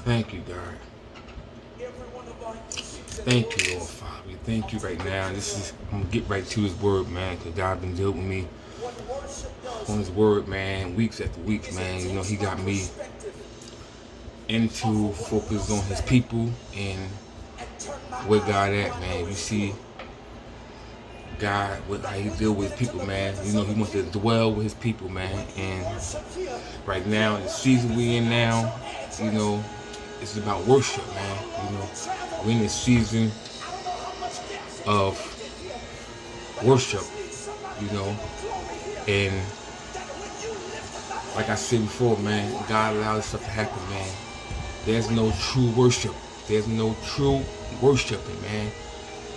Thank you, God. Thank you, Lord Father. We thank you right now. I'm gonna get right to His word, man, because God been dealing with me on His word, man, weeks after weeks, man. You know, He got me into focus on His people and where God at, man. You see, God, how He deal with His people, man. You know, He wants to dwell with His people, man. And right now, in the season we in now, you know, it's about worship, man. You know, we're in this season of worship, you know, and like I said before, man, God allowed stuff to happen, man. There's no true worship. There's no true worshiping, man.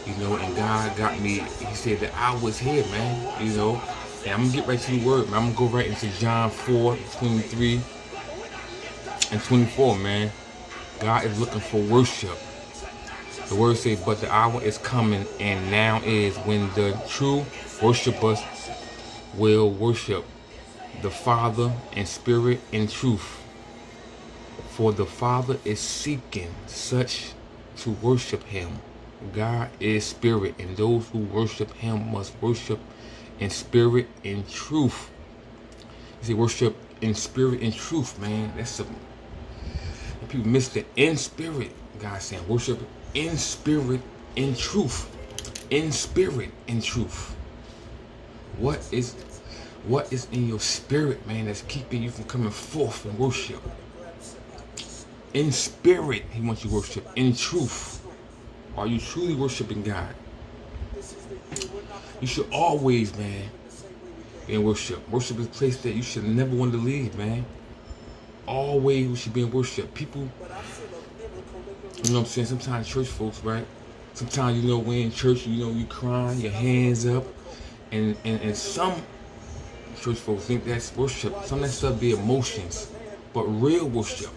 You know, and God got me. He said that I was here, man. You know, and I'm gonna get right to the word, man. I'm gonna go right into John 4:23 and 24, man. God is looking for worship. The word says, but the hour is coming, and now is when the true worshipers will worship the Father in spirit and truth. For the Father is seeking such to worship Him. God is spirit, and those who worship Him must worship in spirit and truth. You see, worship in spirit and truth, man. That's some people miss the in spirit. God saying worship in spirit and truth. In spirit and truth. What is in your spirit, man, that's keeping you from coming forth and worship? In spirit, He wants you to worship. In truth, are you truly worshiping God? You should always, man, be in worship. Worship is a place that you should never want to leave, man. Always we should be in worship. People, you know what I'm saying? Sometimes church folks, right? Sometimes, you know, we're in church, you know, you crying, your hands up, and some church folks think that's worship. Some of that stuff be emotions, but real worship,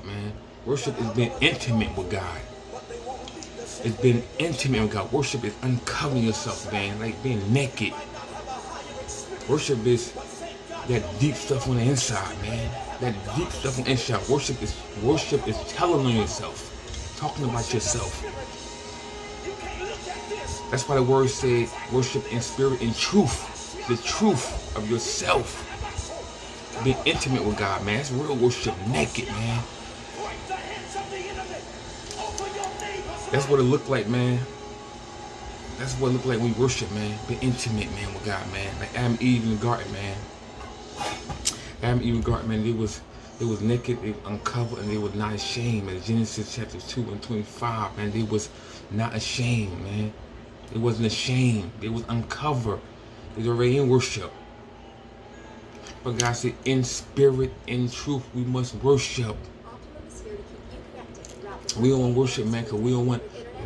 man. Worship is being intimate with God. It's been intimate with God. Worship is uncovering yourself, man, like being naked. Worship is that deep stuff on the inside, man. That deep stuff on the inside. Worship is telling on yourself, talking about yourself. That's why the word said worship in spirit and truth. The truth of yourself. Being intimate with God, man. That's real worship. Naked, man. That's what it looked like, man. That's what it looked like when we worship, man. Be intimate, man, with God, man. Like Adam and Eve in the garden, man. Adam and Eve in the garden, man, they was naked, they were uncovered, and they were not ashamed. In Genesis chapter 2:25, man, they was not ashamed, man. They wasn't ashamed. They was uncovered. They was already in worship. But God said, in spirit, in truth, we must worship. We don't want to worship, man, because we don't want,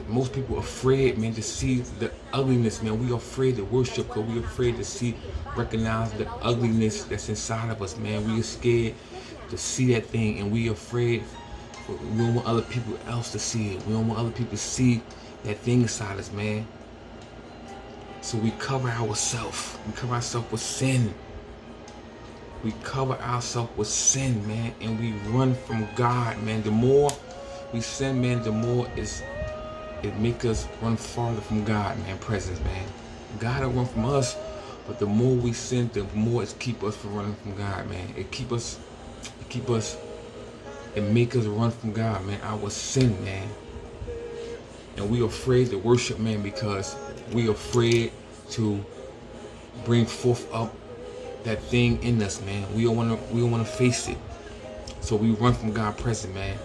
most people are afraid, man, to see the ugliness, man. We are afraid to worship because we are afraid to recognize the ugliness that's inside of us, man. We are scared to see that thing, and we are afraid. We don't want other people else to see it. We don't want other people to see that thing inside us, man. So we cover ourselves. We cover ourselves with sin. We cover ourselves with sin, man, and we run from God, man. The more we sin, man, the more it make us run farther from God, man, presence, man. God will run from us, but the more we sin, the more it keep us from running from God, man. It make us run from God, man. Our sin, man. And we are afraid to worship, man, because we are afraid to bring forth up that thing in us, man. We don't wanna face it. So we run from God present, man.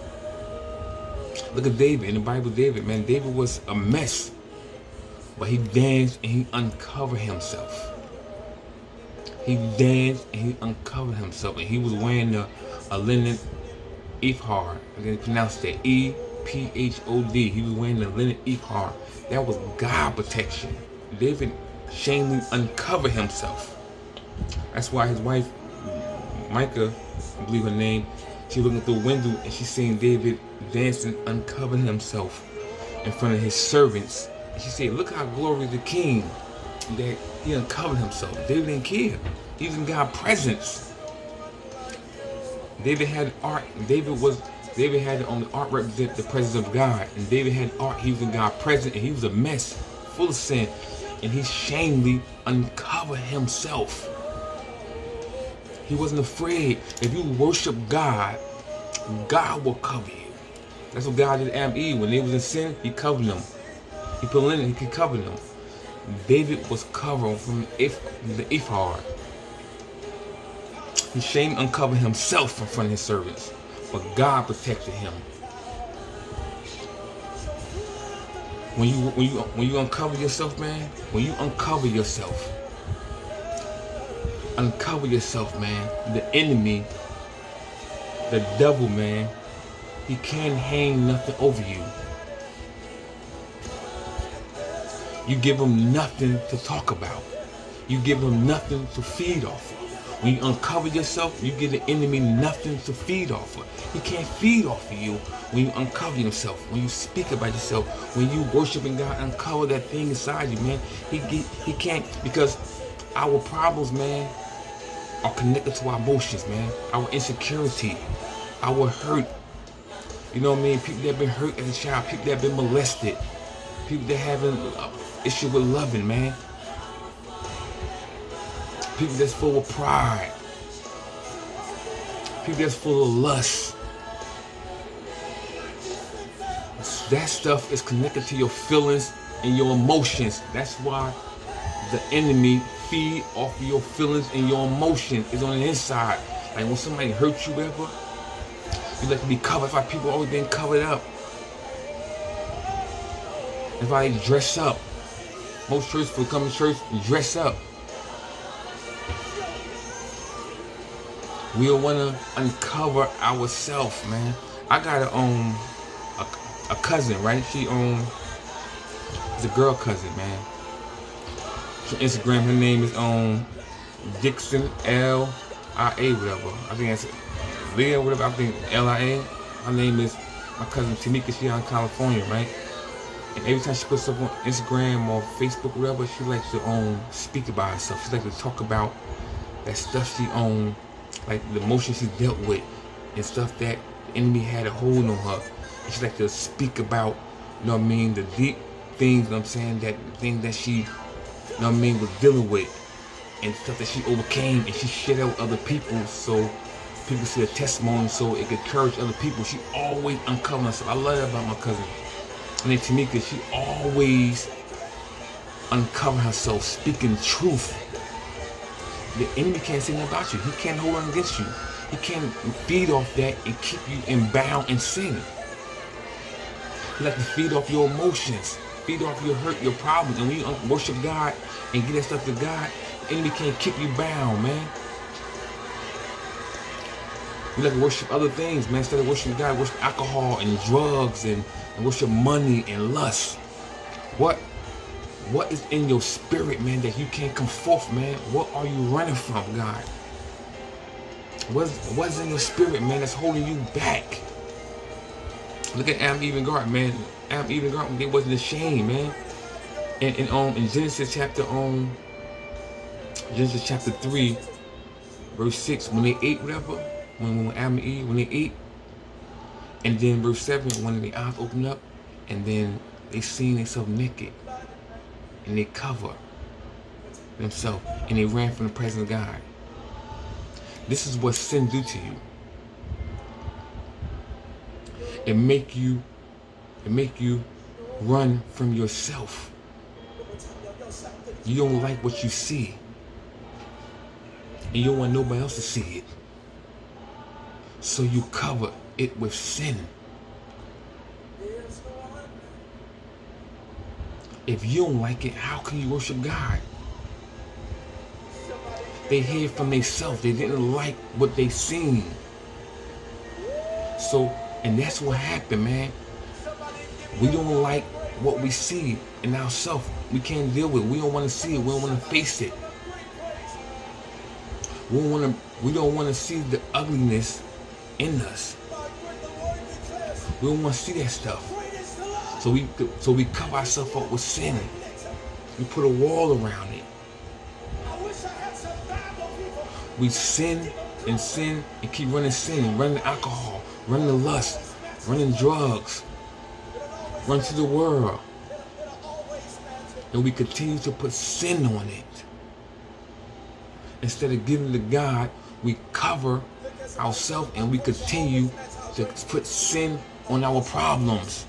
Look at David in the Bible. David was a mess, but he danced and he uncovered himself. He danced and he uncovered himself, and he was wearing a linen ephod. I'm gonna pronounce that ephod. He was wearing the linen ephod. That was God protection. David shamefully uncovered himself. That's why his wife, Micah, I believe her name, she looking through the window and she seen David dancing, uncovering himself in front of his servants. And she said, look how glorious the king, that he uncovered himself. David didn't care. He was in God's presence. David had art. David had on the art represent the presence of God. And David had art. He was in God's presence, and he was a mess, full of sin. And he shamefully uncovered himself. He wasn't afraid. If you worship God, God will cover you. That's what God did to Adam and Eve. When they was in sin, he covered them. He put in, he could cover them. David was covered from the ephod. He shamed and uncovered himself in front of his servants, but God protected him. When you uncover yourself, man, when you uncover yourself, man, the enemy, the devil, man, he can't hang nothing over you. You give him nothing to talk about. You give him nothing to feed off of. When you uncover yourself, you give the enemy nothing to feed off of. He can't feed off of you when you uncover yourself, when you speak about yourself, when you worshiping God, uncover that thing inside you, man. He can't, because our problems, man, are connected to our emotions, man. Our insecurity, our hurt. You know what I mean? People that have been hurt as a child, people that have been molested, people that have an issue with loving, man. People that's full of pride. People that's full of lust. That stuff is connected to your feelings and your emotions. That's why the enemy feed off of your feelings and your emotions. Is on the inside. Like when somebody hurts you, whatever, you like to be covered. That's why people always been covered up. That's why they dress up. Most churches, for coming to church, dress up. We want to uncover ourselves, man. I got a cousin, right? She is a girl cousin, man. She Instagram, her name is Dixon LIA, whatever. I think that's Leah, whatever. I think LIA. Her name is my cousin Tamika. She out in California, right? And every time she puts stuff on Instagram or Facebook, whatever, she likes to speak about herself. She likes to talk about that stuff she like the emotions she dealt with and stuff that the enemy had a hold on her. And she like to speak about, you know what I mean, the deep things, you know what I'm saying, that things that she, you know what I mean, was dealing with and stuff that she overcame, and she shared that with other people so people see her testimony, so it could encourage other people. She always uncovering herself. I love that about my cousin. And then Tamika, she always uncover herself, speaking truth. The enemy can't say nothing about you. He can't hold on against you. He can't feed off that and keep you in bound and sin. He like to feed off your emotions, feed off your hurt, your problems. And when you worship God and give that stuff to God, the enemy can't keep you bound, man. You like to worship other things, man. Instead of worshiping God, worship alcohol and drugs and worship money and lust. What is in your spirit, man, that you can't come forth, man? What are you running from, God? What's in your spirit, man, that's holding you back? Look at Adam, Eve, and Garden, man. Adam, Eve, and Garden, they wasn't ashamed, man. And in Genesis chapter 3, verse 6, when they ate whatever, when Adam and Eve, when they ate, and then verse 7, when the eyes opened up, and then they seen themselves naked. And they cover themselves, and they ran from the presence of God. This is what sin do to you. It make you run from yourself. You don't like what you see, and you don't want nobody else to see it. So you cover it with sin. If you don't like it, how can you worship God? They hid from themselves. They didn't like what they seen. So, and that's what happened, man. We don't like what we see in ourselves. We can't deal with it. We don't want to see it. We don't want to face it. We don't want to see the ugliness in us. We don't want to see that stuff. So we cover ourselves up with sin. We put a wall around it. We sin and sin and keep running sin, running alcohol, running lust, running drugs, run to the world. And we continue to put sin on it. Instead of giving to God, we cover ourselves and we continue to put sin on our problems.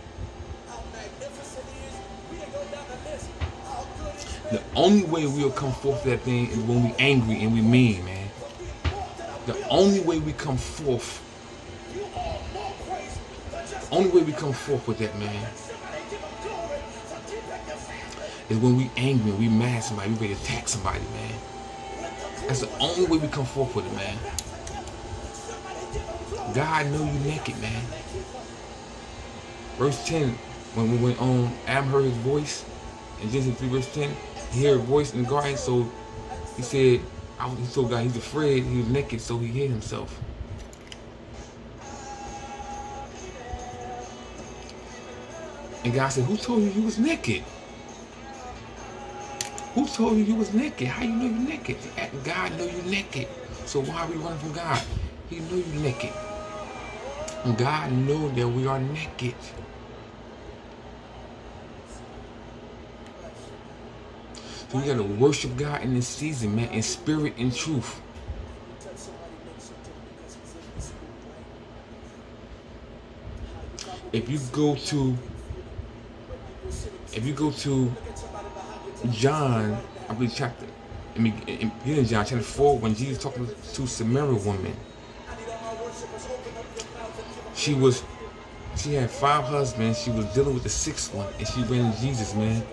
The only way we'll come forth with that thing is when we angry and we mean, man. The only way we come forth, with that, man, is when we angry and we mad at somebody, we ready to attack somebody, man. That's the only way we come forth with it, man. God know you naked, man. Verse 10, when Adam heard his voice, in Genesis 3 verse 10, he heard a voice in the garden, so he said, he told God he's afraid, he was naked, so he hid himself. And God said, who told you you was naked? Who told you you was naked? How you know you naked? God know you naked. So why are we running from God? He know you naked. And God know that we are naked. So we gotta worship God in this season, man, in spirit and truth. If you go to John, I believe in John chapter 4, when Jesus talking to Samaritan woman, she had 5 husbands. She was dealing with the 6th one, and she ran to Jesus, man.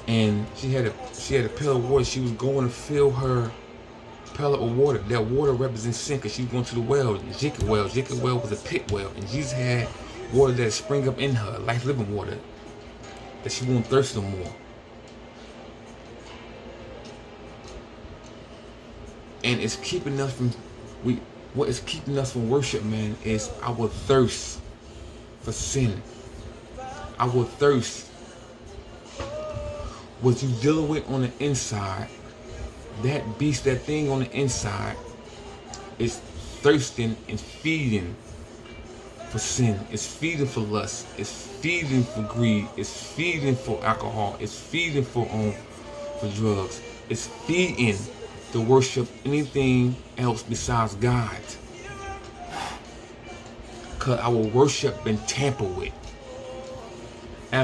And she had a pail of water. She was going to fill her pail of water. That water represents sin, because she was going to the well, Jacob well. Jacob well was a pit well, and Jesus had water that spring up in her, life living water, that she won't thirst no more. And it's keeping us from what is keeping us from worship, man, is our thirst for sin. Our thirst. What you dealing with on the inside, that beast, that thing on the inside, is thirsting and feeding for sin. It's feeding for lust. It's feeding for greed. It's feeding for alcohol. It's feeding for drugs. It's feeding to worship anything else besides God. Because our worship been tampered with.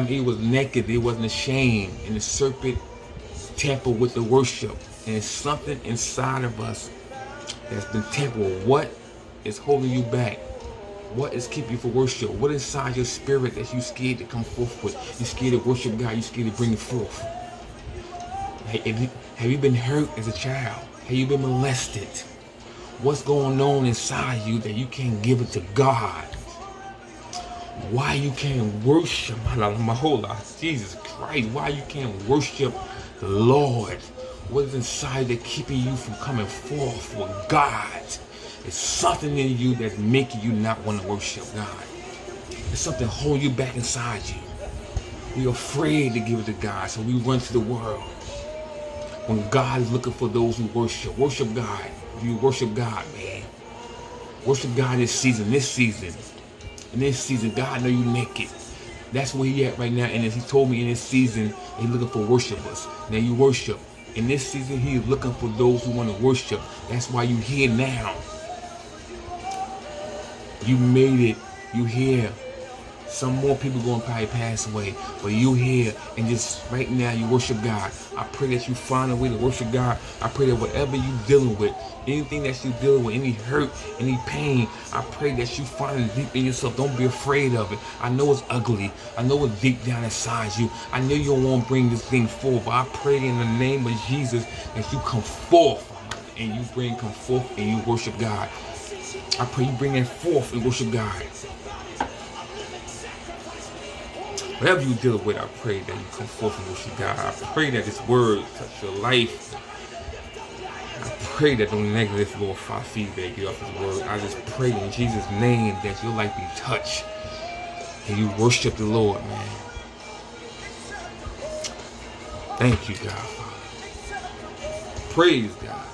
He was naked, he wasn't ashamed, and the serpent tampered with the worship. And it's something inside of us that's been tampered with. What is holding you back? What is keeping you from worship? What inside your spirit that you scared to come forth with? You scared to worship God, you scared to bring it forth. Have you been hurt as a child? Have you been molested? What's going on inside you that you can't give it to God? Why you can't worship my whole life, Jesus Christ? Why you can't worship the Lord? What is inside that keeping you from coming forth with God? It's something in you that's making you not want to worship God. It's something holding you back inside you. We're afraid to give it to God, so we run to the world. When God is looking for those who worship God. You worship God, man. Worship God this season. In this season, God know you naked. That's where he at right now. And as he told me in this season, he's looking for worshipers. Now you worship. In this season, he is looking for those who want to worship. That's why you here now. You made it. You here. Some more people going to probably pass away, but you here, and just right now you worship God. I pray that you find a way to worship God. I pray that whatever you dealing with, anything that you dealing with, any hurt, any pain, I pray that you find it deep in yourself. Don't be afraid of it. I know it's ugly. I know it's deep down inside you. I know you don't want to bring this thing forward, but I pray in the name of Jesus that you come forth and you come forth and you worship God. I pray you bring it forth and worship God. Whatever you deal with, I pray that you come forth and worship God. I pray that this word touch your life. I pray that no negative little 5 feet that get off this word. I just pray in Jesus' name that your life be touched and you worship the Lord, man. Thank you, God. Praise God.